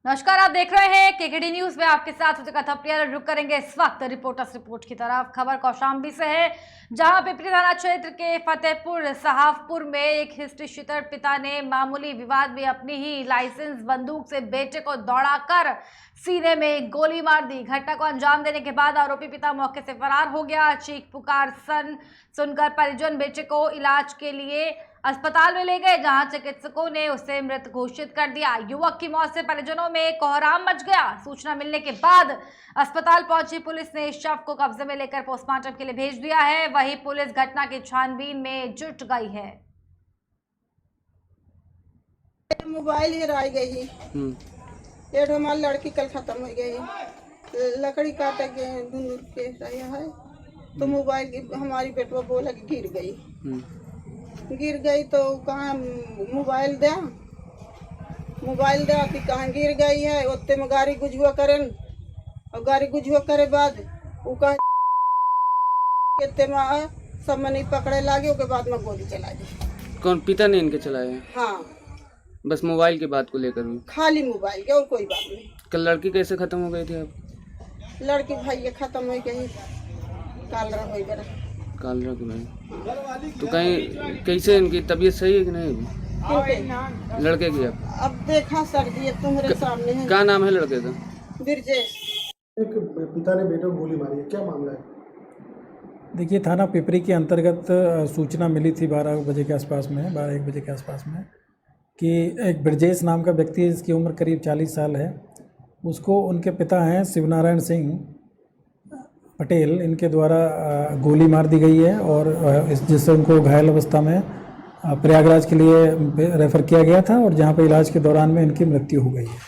नमस्कार, आप देख रहे हैं केकेडी न्यूज में आपके साथ रुक करेंगे इस वक्त रिपोर्टर्स रिपोर्ट की तरफ। खबर कौशाम्बी से है, जहां पिपरी थाना क्षेत्र के फतेहपुर सहाफपुर में एक हिस्ट्री शीटर पिता ने मामूली विवाद में अपनी ही लाइसेंस बंदूक से बेटे को दौड़ाकर सीने में गोली मार दी। घटना को अंजाम देने के बाद आरोपी पिता मौके से फरार हो गया। चीख पुकार सुनकर परिजन बेटे को इलाज के लिए अस्पताल में ले गए, जहां चिकित्सकों ने उसे मृत घोषित कर दिया। युवक की मौत से परिजनों में कोहराम मच गया। सूचना मिलने के बाद अस्पताल पहुंची पुलिस ने शव को कब्जे में लेकर पोस्टमार्टम के लिए भेज दिया है। वहीं पुलिस घटना की छानबीन में जुट गई है। मोबाइल हेराई गई, एक हमारी लड़की कल खत्म हो गई, लकड़ी काटे के दूर के रहा है तो मोबाइल हमारी बेटवा बोला कि गिर गई तो कहाँ मोबाइल दे कि कहाँ गिर गई है। उतने में गाड़ी गुजुआ करें और गाड़ी गुजुआ करे बाद वो कहा सब मनी पकड़े लागे, उसके बाद में गोली चला दी। कौन पिता ने इनके चलाया? हाँ, बस मोबाइल की बात को लेकर भी? खाली मोबाइल के और कोई बात नहीं। कल लड़की कैसे खत्म हो गई थी? आप लड़की भाई खत्म हो गई, कालरा हो गया। कालरा की भाई तो कहीं कैसे इनकी तबीयत सही है कि नहीं लड़के की? अब देखा सर जी तुम्हारे सामने है। क्या नाम है लड़के का? बिरजेश। एक पिता ने बेटे को गोली मारी है, क्या मामला है? देखिए, थाना पिपरी के अंतर्गत सूचना मिली थी 12 बजे के आसपास में, 12-1 बजे के आसपास में, कि एक ब्रजेश नाम का व्यक्ति है, जिसकी उम्र करीब 40 साल है। उसको उनके पिता हैं शिवनारायण सिंह पटेल, इनके द्वारा गोली मार दी गई है और जिससे उनको घायल अवस्था में प्रयागराज के लिए रेफ़र किया गया था और जहां पर इलाज के दौरान में इनकी मृत्यु हो गई है।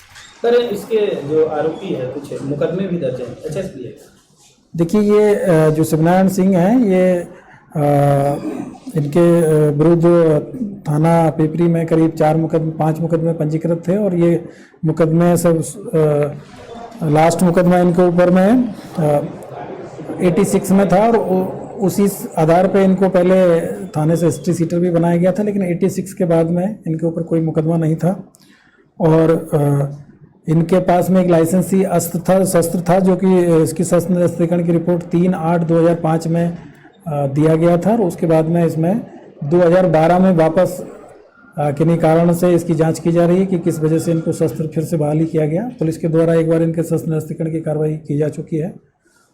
सर, इसके जो आरोपी है कुछ मुकदमे भी दर्ज हैं एचएसपी है। देखिए, ये जो शिवनारायण सिंह हैं, ये इनके विरुद्ध थाना पिपरी में करीब 5 मुकदमे पंजीकृत थे और ये मुकदमे सब लास्ट मुकदमा इनके ऊपर में 86 में था और उसी आधार पे इनको पहले थाने से हिस्ट्री शीटर भी बनाया गया था, लेकिन 86 के बाद में इनके ऊपर कोई मुकदमा नहीं था। और इनके पास में एक लाइसेंसी शस्त्र था जो कि इसकी शस्त्र निरस्त्रीकरण की रिपोर्ट 3/8/2005 में दिया गया था और उसके बाद में इसमें 2012 में वापस किन्हीं कारण से इसकी जांच की जा रही है कि किस वजह से इनको शस्त्र फिर से बहाली किया गया। पुलिस के द्वारा एक बार इनके शस्त्र निरस्त्रीकरण की कार्रवाई की जा चुकी है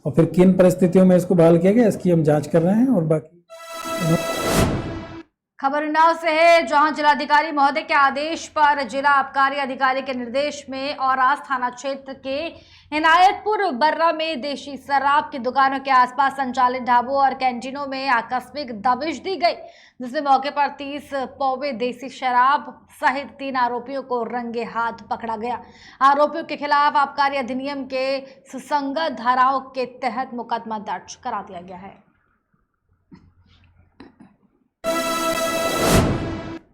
और फिर किन परिस्थितियों में इसको बहाल किया गया इसकी हम जांच कर रहे हैं। और बाकी खबर उन्नाव से है, जहां जिलाधिकारी महोदय के आदेश पर जिला आबकारी अधिकारी के निर्देश में औरास थाना क्षेत्र के इनायतपुर बर्रा में देशी शराब की दुकानों के आसपास संचालित ढाबों और कैंटीनों में आकस्मिक दबिश दी गई, जिसमें मौके पर 30 पौवे देसी शराब सहित 3 आरोपियों को रंगे हाथ पकड़ा गया। आरोपियों के खिलाफ आबकारी अधिनियम के सुसंगत धाराओं के तहत मुकदमा दर्ज करा दिया गया है।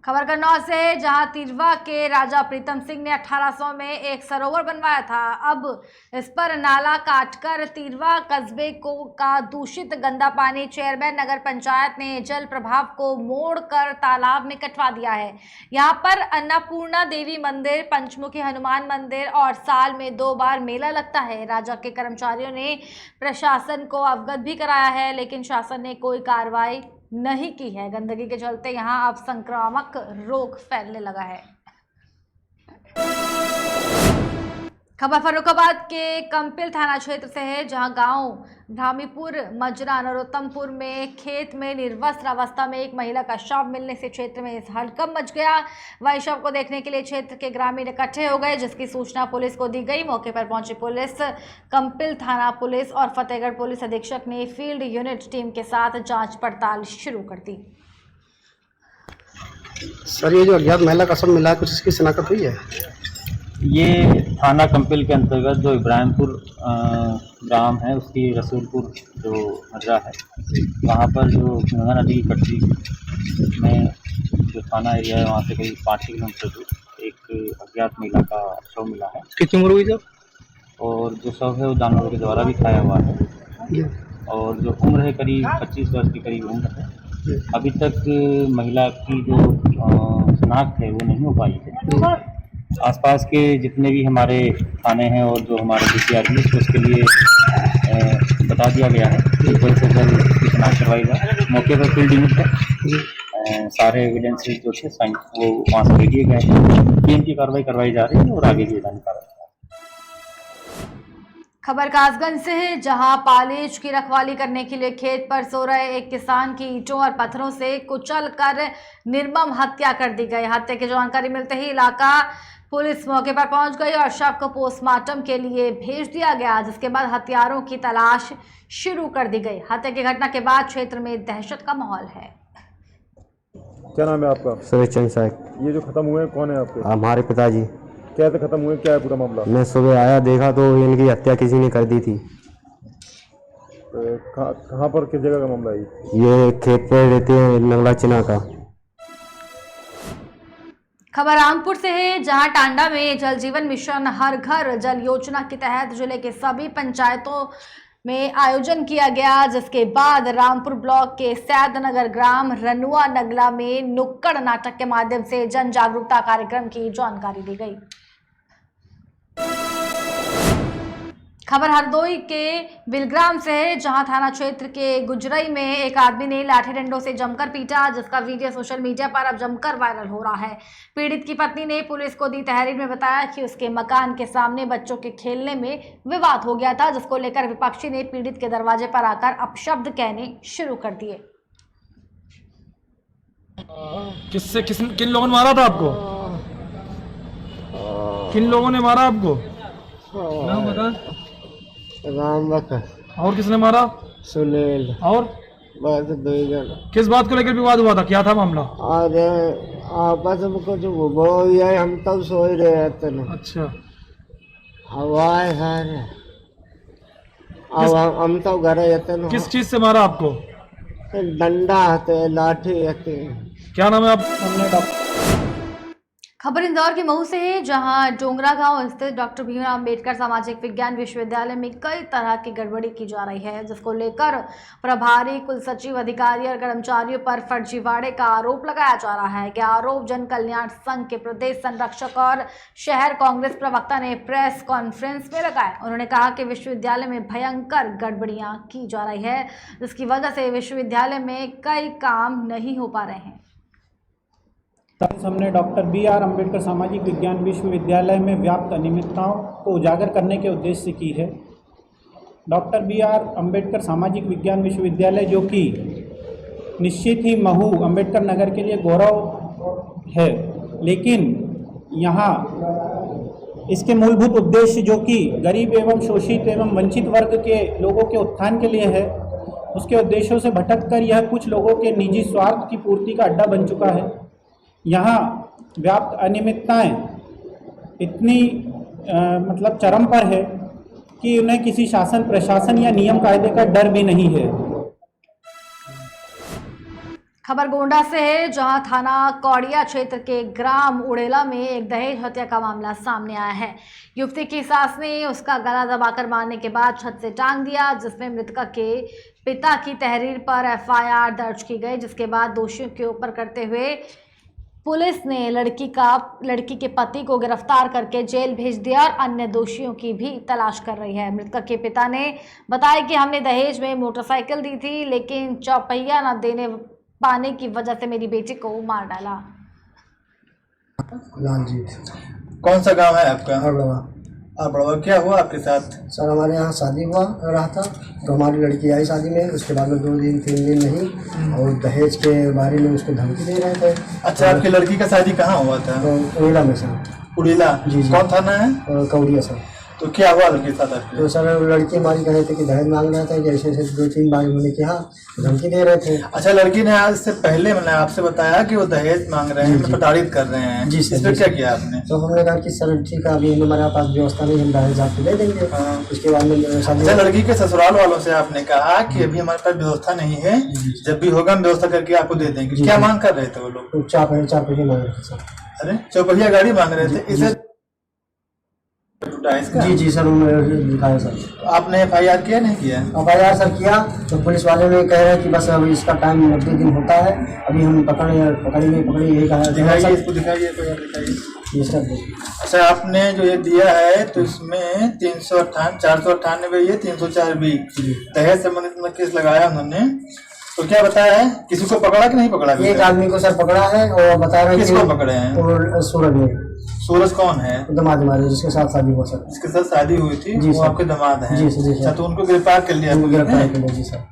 खबर कन्नौज से है, जहां तिरवा के राजा प्रीतम सिंह ने 1800 में एक सरोवर बनवाया था। अब इस पर नाला काटकर तिरवा कस्बे का दूषित गंदा पानी चेयरमैन नगर पंचायत ने जल प्रभाव को मोड़कर तालाब में कटवा दिया है। यहां पर अन्नपूर्णा देवी मंदिर, पंचमुखी हनुमान मंदिर और साल में 2 बार मेला लगता है। राजा के कर्मचारियों ने प्रशासन को अवगत भी कराया है, लेकिन शासन ने कोई कार्रवाई नहीं की है। गंदगी के चलते यहां अब संक्रामक रोग फैलने लगा है। खबर फर्रुखाबाद के कंपिल थाना क्षेत्र से है, जहां गांव धामीपुर मजरा नरोत्तमपुर में खेत में निर्वस्त्र अवस्था में एक महिला का शव मिलने से क्षेत्र में हड़कंप मच गया। वही शव को देखने के लिए क्षेत्र के ग्रामीण इकट्ठे हो गए, जिसकी सूचना पुलिस को दी गई। मौके पर पहुंची पुलिस, कंपिल थाना पुलिस और फतेहगढ़ पुलिस अधीक्षक ने फील्ड यूनिट टीम के साथ जाँच पड़ताल शुरू कर दी। सर, ये जो अज्ञात महिला का शव मिला है, कुछ इसकी शिनाख्त हुई है? ये थाना कंपिल के अंतर्गत जो इब्राहिमपुर ग्राम है, उसकी रसूलपुर जो मजरा है, वहाँ पर जो गंगा नदी की पट्टी में जो थाना एरिया है, वहाँ से करीब 5 किलोमीटर दूर एक अज्ञात महिला का शव मिला है। कितनी उम्र हुई जब? और जो शव है वो जानवरों के द्वारा भी खाया हुआ है और जो उम्र है करीब 25 वर्ष की करीब उम्र है। अभी तक महिला की जो शनाख्त है वो नहीं हो पाई है। आसपास के जितने भी हमारे थाने हैं और जो हमारे DCRB उसके लिए बता दिया गया है कि जल्द से जल्द इसकी शिनाख्त करवाई जाए। मौके पर फील्ड यूनिट है, सारे एविडेंसेस जो थे साइन वो वहाँ से ले लिए गए हैं। पीएम की कार्रवाई करवाई जा रही है और आगे भी जाने कार्रवाई। खबर कासगंज से है, जहां पालेज की रखवाली करने के लिए खेत पर सो रहे एक किसान की ईंटों और पत्थरों से कुचलकर निर्मम हत्या कर दी गई। हत्या की जानकारी मिलते ही इलाका पुलिस मौके पर पहुंच गई और शव को पोस्टमार्टम के लिए भेज दिया गया, जिसके बाद हत्यारों की तलाश शुरू कर दी गई। हत्या की घटना के बाद क्षेत्र में दहशत का माहौल है। क्या नाम है आपका? सुरेश चंद साहब। ये जो खत्म हुए हैं कौन है आपके? हमारे पिताजी। कैसे खत्म हुए, क्या है पूरा मामला? मैं सुबह आया देखा तो इनकी हत्या किसी ने कर दी थी। कहाँ पर, किस जगह का मामला है? ये खेत पे रहते हैं, नगला चिना का। खबर रामपुर से है, जहां टांडा में जल जीवन मिशन हर घर जल योजना के तहत जिले के सभी पंचायतों में आयोजन किया गया, जिसके बाद रामपुर ब्लॉक के सैदनगर ग्राम रनुआ नगला में नुक्कड़ नाटक के माध्यम से जन जागरूकता कार्यक्रम की जानकारी दी गई। खबर हरदोई के बिलग्राम से है, जहां थाना क्षेत्र के गुजरई में एक आदमी ने लाठी डंडों से जमकर पीटा, जिसका वीडियो सोशल मीडिया पर अब जमकर वायरल हो रहा है। पीड़ित की पत्नी ने पुलिस को दी तहरीर में बताया कि उसके मकान के सामने बच्चों के खेलने में विवाद हो गया था, जिसको लेकर विपक्षी ने पीड़ित के दरवाजे पर आकर अपशब्द कहने शुरू कर दिए। किन लोगों ने मारा था आपको? किन लोगों ने मारा आपको? नाम बता। राम बकर। और किसने मारा? सुनील। और बस दो ही जन। किस बात को लेकर विवाद हुआ था, क्या था मामला? अरे आपस में कुछ वो ये हम तब सो ही रहे थे ना। अच्छा। हवाएं सर अब हम तो घर आते ना। किस चीज से मारा आपको? डंडा आते, लाठी आते। क्या नाम है आप? खबर इंदौर के मऊ से है, जहां डोंगरा गांव स्थित डॉक्टर भीमराव अंबेडकर सामाजिक विज्ञान विश्वविद्यालय में कई तरह की गड़बड़ी की जा रही है, जिसको लेकर प्रभारी कुल सचिव, अधिकारी और कर्मचारियों पर फर्जीवाड़े का आरोप लगाया जा रहा है। यह आरोप जन कल्याण संघ के प्रदेश संरक्षक और शहर कांग्रेस प्रवक्ता ने प्रेस कॉन्फ्रेंस में लगाया। उन्होंने कहा कि विश्वविद्यालय में भयंकर गड़बड़ियां की जा रही है, जिसकी वजह से विश्वविद्यालय में कई काम नहीं हो पा रहे हैं। हमने डॉक्टर BR अम्बेडकर सामाजिक विज्ञान विश्वविद्यालय में व्याप्त अनियमितताओं को उजागर करने के उद्देश्य से की है। डॉक्टर BR अम्बेडकर सामाजिक विज्ञान विश्वविद्यालय, जो कि निश्चित ही महू अम्बेडकर नगर के लिए गौरव है, लेकिन यहाँ इसके मूलभूत उद्देश्य जो कि गरीब एवं शोषित एवं वंचित वर्ग के लोगों के उत्थान के लिए है, उसके उद्देश्यों से भटककर यह कुछ लोगों के निजी स्वार्थ की पूर्ति का अड्डा बन चुका है। यहाँ व्याप्त अनियमितताएं इतनी मतलब चरम पर है कि उन्हें किसी शासन, प्रशासन या नियम कायदे का डर भी नहीं है। खबर गोंडा से है, जहां थाना कौड़िया क्षेत्र के ग्राम उड़ेला में एक दहेज हत्या का मामला सामने आया है। युवती की सास ने उसका गला दबाकर मारने के बाद छत से टांग दिया, जिसमें मृतका के पिता की तहरीर पर FIR दर्ज की गई, जिसके बाद दोषियों के ऊपर करते हुए पुलिस ने लड़की के पति को गिरफ्तार करके जेल भेज दिया और अन्य दोषियों की भी तलाश कर रही है। मृतक के पिता ने बताया कि हमने दहेज में मोटरसाइकिल दी थी, लेकिन चौपहिया न देने पाने की वजह से मेरी बेटी को मार डाला। कौन सा गांव है आपका? बड़वा। क्या हुआ आपके साथ? सर हमारे यहाँ शादी हुआ रहा था, तो हमारी लड़की आई शादी में, उसके बाद में 2 दिन 3 दिन नहीं, और दहेज के बारे में उसको धमकी दे रहे थे। अच्छा, आपकी लड़की का शादी कहाँ हुआ था? उड़ीला में सर। उड़ीला? जी। कौन थाना है? कौड़िया सर। तो क्या हुआ लड़की के साथ आपके? तो सर लड़की हमारी कह रहे थे कि दहेज मांग रहे थे, जैसे 2-3 बार उन्होंने कहा, धमकी दे रहे थे। अच्छा, लड़की ने आज से पहले मैंने आपसे बताया कि वो दहेज मांग रहे हैं, प्रताड़ित कर रहे हैं। जी सर। इस पर क्या किया आपने? तो हमने कहा कि सर ठीक है, अभी हमारे पास व्यवस्था नहीं, हम दहेज आपको दे देंगे। उसके बाद में अच्छा, लड़की के ससुराल वालों से आपने कहा कि अभी हमारे पास व्यवस्था नहीं है, जब भी होगा हम व्यवस्था करके आपको दे देंगे। क्या मांग कर रहे थे वो लोग? 4 पहिया मांग रहे थे सर। अरे, चौपहिया गाड़ी मांग रहे थे। इसे जी सर, उन्होंने दिखाया सर। तो आपने FIR किया नहीं किया? FIR सर किया, तो पुलिस वाले ने कह रहे हैं कि बस अब इसका टाइम 90 दिन होता है, अभी हम पकड़े यही कहा। दिखाइए इसको, दिखाइए। ये सब अच्छा, आपने जो ये दिया है तो इसमें 498 ये 304 बी दहेज संबंधित में केस लगाया उन्होंने, तो क्या बताया है, किसी को पकड़ा कि नहीं पकड़ा? एक आदमी को सर पकड़ा है और बता रहे हैं किसको पकड़े हैं? और सूरज ने। सूरज कौन है? दामाद हमारे, जिसके साथ शादी हुआ सर। जिसके साथ शादी हुई थी जी वो सर। आपके दामाद हैं? जी सर, जी अच्छा, सर। तो उनको गिरफ्तार कर लिया? गिरफ्तार कर लिया जी सर।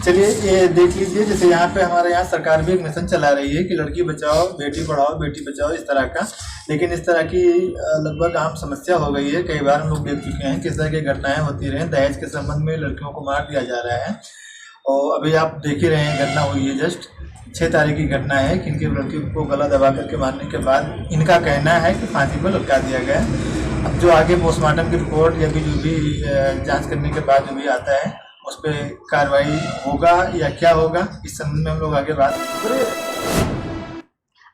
चलिए ये देख लीजिए, जैसे यहाँ पे हमारे यहाँ सरकार भी एक मिशन चला रही है कि लड़की बचाओ बेटी पढ़ाओ बेटी बचाओ इस तरह का, लेकिन इस तरह की लगभग आम समस्या हो गई है। कई बार हम लोग देख चुके हैं किस तरह की घटनाएं होती रही, दहेज के संबंध में लड़कियों को मार दिया जा रहा है। और अभी आप देख ही रहे हैं घटना हुई है, जस्ट 6 तारीख की घटना है कि इनकी लड़कियों को गला दबा करके मारने के बाद इनका कहना है कि फांसी पर लटका दिया गया। अब जो आगे पोस्टमार्टम की रिपोर्ट या जो भी जाँच करने के बाद जो भी आता है उस पर कार्रवाई होगा या क्या होगा, इस संबंध में हम लोग आगे बात करें।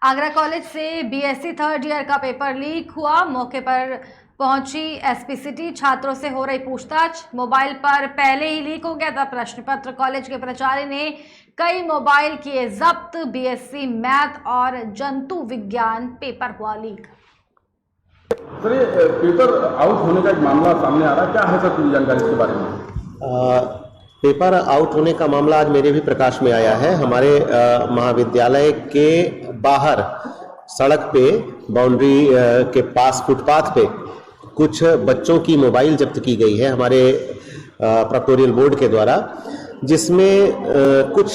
आगरा कॉलेज से बीएससी 3rd ईयर का पेपर लीक हुआ। मौके पर पहुंची एसपी सिटी, छात्रों से हो रही पूछताछ। मोबाइल पर पहले ही लीक हो गया था प्रश्न पत्र। कॉलेज के प्राचार्य ने कई मोबाइल किए जब्त। बीएससी मैथ और जंतु विज्ञान पेपर हुआ लीक। सर, ये पेपर आउट होने का एक मामला सामने आ रहा है, क्या है सर पूरी जानकारी इसके बारे में? पेपर आउट होने का मामला आज मेरे भी प्रकाश में आया है। हमारे महाविद्यालय के बाहर सड़क पे बाउंड्री के पास फुटपाथ पे कुछ बच्चों की मोबाइल जब्त की गई है हमारे प्रोक्टोरियल बोर्ड के द्वारा, जिसमें कुछ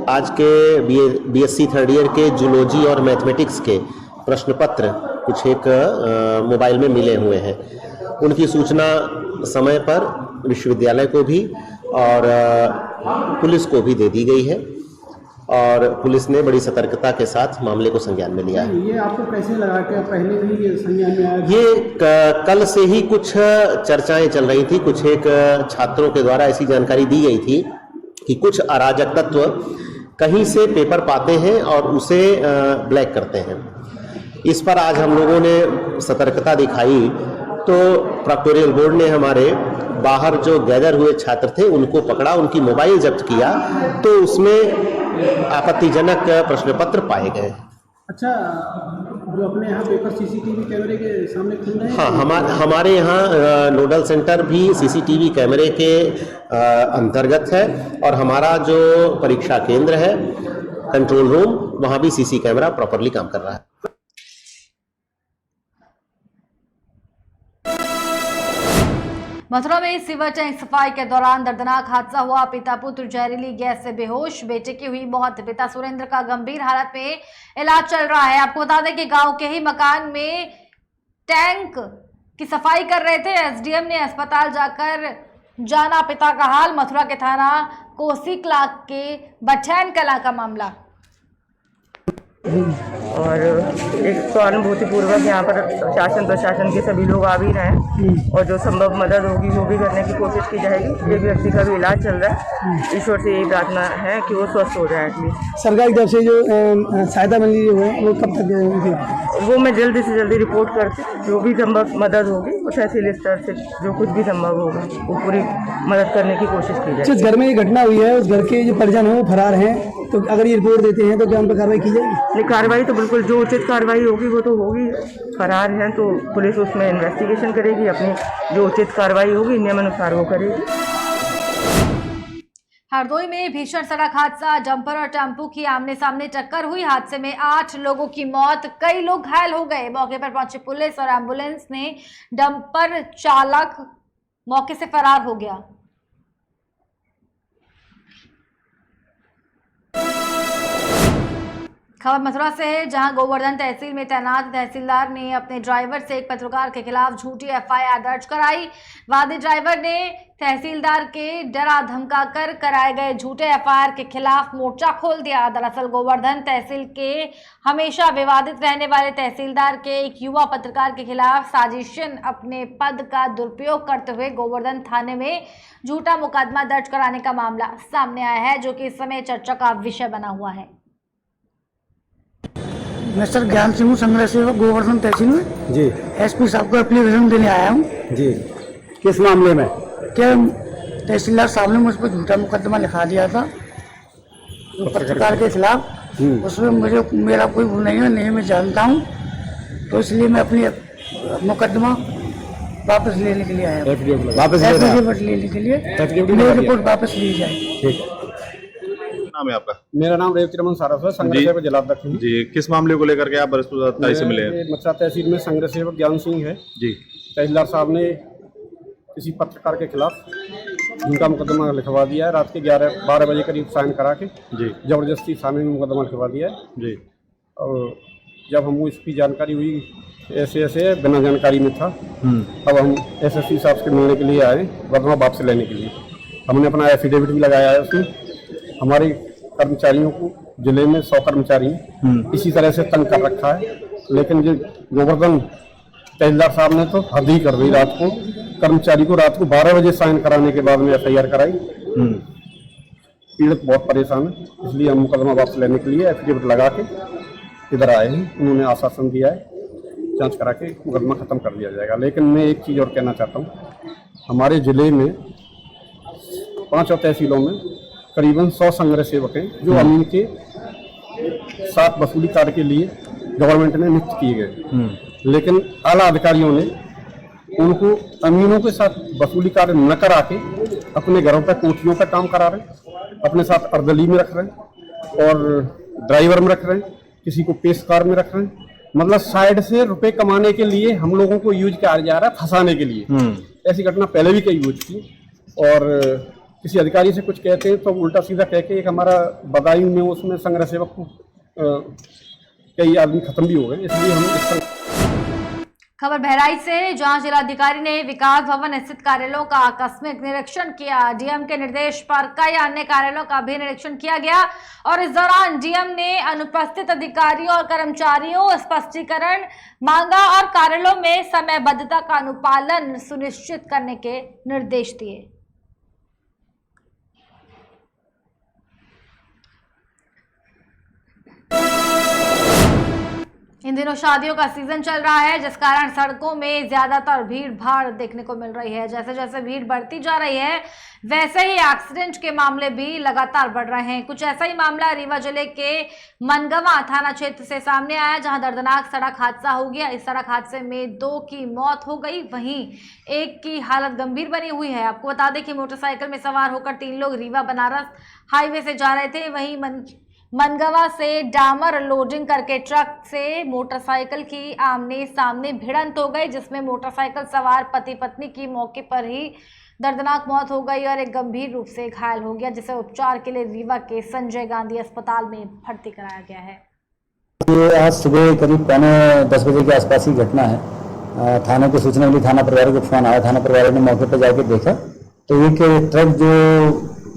आज के बीएससी 3rd ईयर के जूलॉजी और मैथमेटिक्स के प्रश्न पत्र कुछ एक मोबाइल में मिले हुए हैं। उनकी सूचना समय पर विश्वविद्यालय को भी और पुलिस को भी दे दी गई है और पुलिस ने बड़ी सतर्कता के साथ मामले को संज्ञान में लिया है। ये आपको कैसे लगा कि पहले भी ये संज्ञान में आया? ये कल से ही कुछ चर्चाएं चल रही थी। कुछ एक छात्रों के द्वारा ऐसी जानकारी दी गई थी कि कुछ अराजक तत्व कहीं से पेपर पाते हैं और उसे ब्लैक करते हैं। इस पर आज हम लोगों ने सतर्कता दिखाई तो प्रोक्टोरियल बोर्ड ने हमारे बाहर जो गैदर हुए छात्र थे उनको पकड़ा, उनकी मोबाइल जब्त किया, तो उसमें आपत्तिजनक प्रश्न पत्र पाए गए। अच्छा, जो अपने यहाँ पेपर सीसीटीवी कैमरे के सामने खुल रहे हैं? हाँ, हमारे यहाँ नोडल सेंटर भी सीसीटीवी कैमरे के अंतर्गत है और हमारा जो परीक्षा केंद्र है कंट्रोल रूम, वहाँ भी सीसी कैमरा प्रॉपरली काम कर रहा है। मथुरा में सीवर टैंक सफाई के दौरान दर्दनाक हादसा हुआ। पिता पुत्र जहरीली गैस से बेहोश, बेटे की हुई मौत। पिता सुरेंद्र का गंभीर हालत में इलाज चल रहा है। आपको बता दें कि गांव के ही मकान में टैंक की सफाई कर रहे थे। एसडीएम ने अस्पताल जाकर जाना पिता का हाल। मथुरा के थाना कोसी क्लाक के बठैन कला का मामला। और एक सहानुभूतिपूर्वक यहाँ पर शासन प्रशासन के सभी लोग आ भी रहे हैं और जो संभव मदद होगी वो भी करने की कोशिश की जाएगी। एक व्यक्ति का भी इलाज चल रहा है, ईश्वर से यही प्रार्थना है कि वो स्वस्थ हो जाए। एटलीस्ट सरकार की तरफ से जो सहायता मिली है वो कब तक होगी? वो मैं जल्दी से जल्दी रिपोर्ट करके जो भी संभव मदद होगी वो तहसील स्तर से जो कुछ भी संभव होगा वो पूरी मदद करने की कोशिश की जाएगी। जिस घर में ये घटना हुई है उस घर के जो परिजन हैं वो फरार हैं, तो अगर ये रिपोर्ट देते हैं तो क्या उन पर कार्रवाई की जाएगी? नहीं, कार्रवाई तो बिल्कुल जो उचित कार्रवाई होगी वो तो होगी। फरार हैं तो पुलिस उसमें इन्वेस्टिगेशन करेगी, अपनी जो उचित कार्रवाई होगी नियमानुसार वो करेगी। हरदोई में भीषण सड़क हादसा, डंपर और टेम्पो की आमने सामने टक्कर हुई। हादसे में 8 लोगों की मौत, कई लोग घायल हो गए। मौके पर पहुंची पुलिस और एम्बुलेंस ने डंपर चालक मौके से फरार हो गया। खबर मथुरा से है, जहां गोवर्धन तहसील में तैनात तहसीलदार ने अपने ड्राइवर से एक पत्रकार के खिलाफ झूठी एफआईआर दर्ज कराई। वादी ड्राइवर ने तहसीलदार के डरा धमका कर कराए गए झूठे एफआईआर के खिलाफ मोर्चा खोल दिया। दरअसल गोवर्धन तहसील के हमेशा विवादित रहने वाले तहसीलदार के एक युवा पत्रकार के खिलाफ साजिशन अपने पद का दुरुपयोग करते हुए गोवर्धन थाने में झूठा मुकदमा दर्ज कराने का मामला सामने आया है, जो कि इस समय चर्चा का विषय बना हुआ है। मैं सर ज्ञान सिंह संग्रह सेवक गोवर्धन तहसील में जी एसपी साहब को एप्लीकेशन देने आया हूँ। जी, किस मामले में? क्या तहसीलदार साहब ने मुझ पर झूठा मुकदमा लिखा दिया था पत्रकार के खिलाफ उसमें मेरा कोई वो नहीं मैं जानता हूँ, तो इसलिए मैं अपनी मुकदमा वापस लेने के लिए आया। वापस एफिडेविट लेने के लिए मेरी रिपोर्ट वापस ली जाए। नाम है आपका? मेरा नाम रेवती रमन सारस है, संग्रह सेवक जिलाध्यक्ष हूँ। जी, किस मामले को लेकर के आप वरिष्ठ पदाधिकारी से मिले हैं? मथुरा तहसील में संग्रह सेवक ज्ञान सिंह है जी। तहसीलदार साहब ने किसी पत्रकार के खिलाफ उनका मुकदमा लिखवा दिया है। रात के 11-12 बजे करीब साइन करा के जी जबरदस्ती थाने में मुकदमा लिखवा दिया है जी। और जब हमको इसकी जानकारी हुई ऐसे बिना जानकारी में था, अब हम SSP साहब से मिलने के लिए आए, मुकदमा वापस लेने के लिए। हमने अपना एफिडेविट भी लगाया है उसमें। हमारे कर्मचारियों को, जिले में 100 कर्मचारी इसी तरह से तंग कर रखा है, लेकिन जो गोवर्धन तहसीलदार साहब ने तो हद ही कर दी। रात को कर्मचारी को रात को 12 बजे साइन कराने के बाद में FIR कराई। पीड़ित बहुत परेशान है, इसलिए हम मुकदमा वापस लेने के लिए एफिडेविट लगा के इधर आए हैं। उन्होंने आश्वासन दिया है जांच करा के मुकदमा खत्म कर दिया जाएगा। लेकिन मैं एक चीज़ और कहना चाहता हूँ, हमारे जिले में 5 तहसीलों में करीबन 100 संग्रह सेवक हैं जो अमीन के साथ वसूली कार्य के लिए गवर्नमेंट ने नियुक्त किए गए, लेकिन आला अधिकारियों ने उनको अमीनों के साथ वसूली कार्य न करा के अपने घरों पर कोठियों पर काम करा रहे, अपने साथ अर्दली में रख रहे हैं और ड्राइवर में रख रहे हैं, किसी को पेशकार में रख रहे हैं। मतलब साइड से रुपए कमाने के लिए हम लोगों को यूज किया जा रहा है, फंसाने के लिए। ऐसी घटना पहले भी कई यूज की, और किसी अधिकारी से कुछ कहते हैं तो उल्टा सीधा कह के एक हमारा बदायूं में उसमें संग्रह सेवक को कई आदमी खत्म भी हो गए। इसलिए हम इस खबर बहराइच से, जहां जिलाधिकारी ने विकास भवन स्थित कार्यालयों का आकस्मिक निरीक्षण किया। डीएम के निर्देश पर कई अन्य कार्यालयों का भी निरीक्षण किया गया और इस दौरान डीएम ने अनुपस्थित अधिकारियों और कर्मचारियों स्पष्टीकरण मांगा और कार्यालयों में समयबद्धता का अनुपालन सुनिश्चित करने के निर्देश दिए। इन दिनों शादियों का सीजन चल रहा है, जिस कारण सड़कों में ज्यादातर भीड़ भाड़ देखने को मिल रही है। जैसे जैसे भीड़ बढ़ती जा रही है, वैसे ही एक्सीडेंट के मामले भी लगातार बढ़ रहे हैं। कुछ ऐसा ही मामला रीवा जिले के मनगवा थाना क्षेत्र से सामने आया, जहां दर्दनाक सड़क हादसा हो गया। इस सड़क हादसे में 2 की मौत हो गई, वहीं एक की हालत गंभीर बनी हुई है। आपको बता दें कि मोटरसाइकिल में सवार होकर 3 लोग रीवा बनारस हाईवे से जा रहे थे। वहीं मनगवा से डामर लोडिंग करके ट्रक से मोटरसाइकिल की आमने सामने भिड़ंत हो गई, जिसमें मोटरसाइकिल सवार पति पत्नी की मौके पर ही दर्दनाक मौत हो गई और एक गंभीर रूप से घायल हो गया, जिसे उपचार के लिए रीवा के संजय गांधी अस्पताल में भर्ती कराया गया है। ये आज सुबह करीब 9:45 बजे के आसपास की घटना है। थाने को सूचना मिली, थाना प्रभारी को फोन आया। थाना प्रभारी ने मौके पर जाकर देखा तो एक ट्रक जो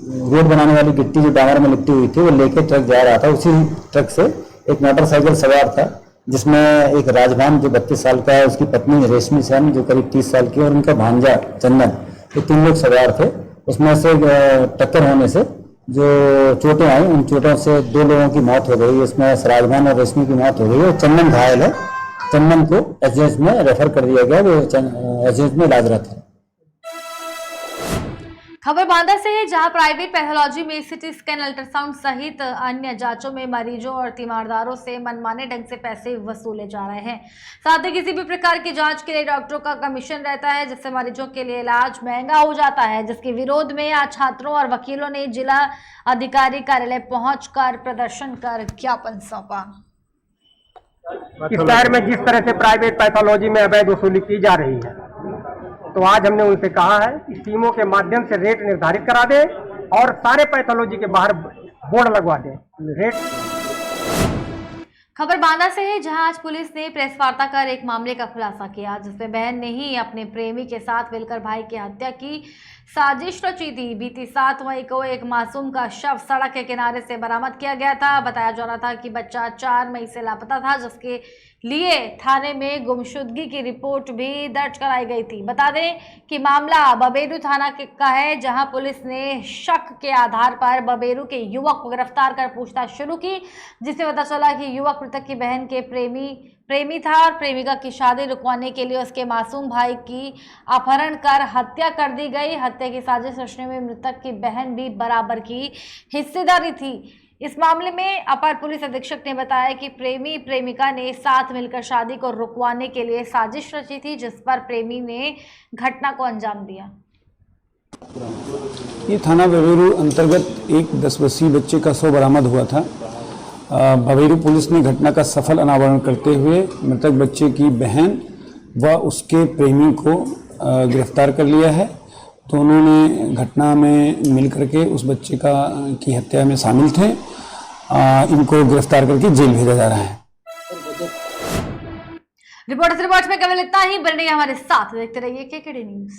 रोड बनाने वाली गिट्टी जो डामर में लिपटी हुई थी वो लेके ट्रक जा रहा था। उसी ट्रक से एक मोटरसाइकिल सवार था, जिसमें एक राजभान जो 32 साल का है, उसकी पत्नी रेशमी सेन जो करीब 30 साल की, और उनका भांजा चंदन, तो 3 लोग सवार थे। उसमें से टक्कर होने से जो चोटें आई, उन चोटों से 2 लोगों की मौत हो गई। इसमें राजभान और रेशमी की मौत हो गई और चंदन घायल है। चंदन को एसजीएच में रेफर कर दिया गया, वो एसजीएच में इलाजरत है। खबर बांदा से है, जहां प्राइवेट पैथोलॉजी में सिटी स्कैन, अल्ट्रासाउंड सहित अन्य जांचों में मरीजों और तीमारदारों से मनमाने ढंग से पैसे वसूले जा रहे हैं। साथ ही किसी भी प्रकार की जांच के लिए डॉक्टरों का कमीशन रहता है, जिससे मरीजों के लिए इलाज महंगा हो जाता है, जिसके विरोध में आज छात्रों और वकीलों ने जिला अधिकारी कार्यालय पहुंचकर प्रदर्शन कर ज्ञापन सौंपा। इस शहर में जिस तरह से प्राइवेट पैथोलॉजी में अवैध वसूली की जा रही है, तो आज हमने उनसे कहा है कि टीमों के माध्यम से रेट निर्धारित करा दे और सारे पैथोलॉजी के बाहर बोर्ड लगवा दे रेट। खबर बांदा से है, जहां आज पुलिस ने प्रेस वार्ता कर एक मामले का खुलासा किया, जिसमें बहन ने ही अपने प्रेमी के साथ मिलकर भाई की हत्या की साजिश रची थी। बीती 7 मई को एक मासूम का शव सड़क के किनारे से बरामद किया गया था। बताया जा रहा था कि बच्चा 4 मई से लापता था, जिसके लिए थाने में गुमशुदगी की रिपोर्ट भी दर्ज कराई गई थी। बता दें कि मामला बबेरू थाना का है, जहां पुलिस ने शक के आधार पर बबेरू के युवक को गिरफ्तार कर पूछताछ शुरू की, जिससे पता चला कि युवक मृतक की बहन के प्रेमी था और प्रेमिका की शादी रुकवाने के लिए उसके मासूम भाई की अपहरण कर हत्या कर दी गई। हत्या की साजिश रचने में मृतक की बहन भी बराबर की हिस्सेदारी थी। इस मामले में अपर पुलिस अधीक्षक ने बताया कि प्रेमी प्रेमिका ने साथ मिलकर शादी को रुकवाने के लिए साजिश रची थी, जिस पर प्रेमी ने घटना को अंजाम दिया। ये थाना बवेरू अंतर्गत एक 10 वर्षीय बच्चे का शव बरामद हुआ था। बवेरू पुलिस ने घटना का सफल अनावरण करते हुए मृतक बच्चे की बहन व उसके प्रेमी को गिरफ्तार कर लिया है। दोनों ने घटना में मिल करके उस बच्चे की हत्या में शामिल थे। इनको गिरफ्तार करके जेल भेजा जा रहा है। रिपोर्ट में केवल इतना ही। बने रहिए हमारे साथ, देखते रहिए केकेडी न्यूज।